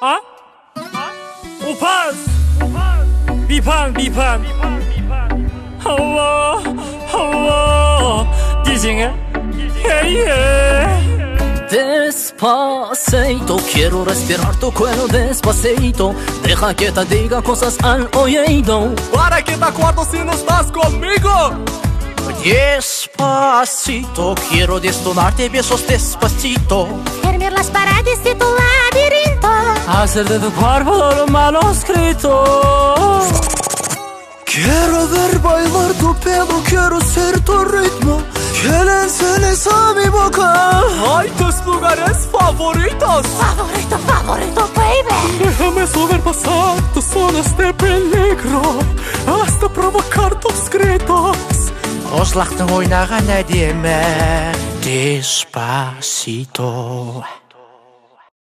¿Ah? Upas. 비판. 하와. 디징해. Hey. Despacito, quiero respirar tu cuello despacito. Deja que te diga cosas al oído. Para que te acuerdo si no estás conmigo. Despacito, quiero desnudarte besos despacito. Hermir las paredes de tu laberinto. Hacer de tu cuerpo lo malo escrito. Quiero ver bailar tu pelo, quiero ser tu ritmo. Que le enseñes a mi boca. Ay, tus lugares favoritos. Favorito, baby. Déjame sobrepasar tus zonas de peligro hasta provocar tus gritos. Oslach'tың ойнаған әдемі Despacito.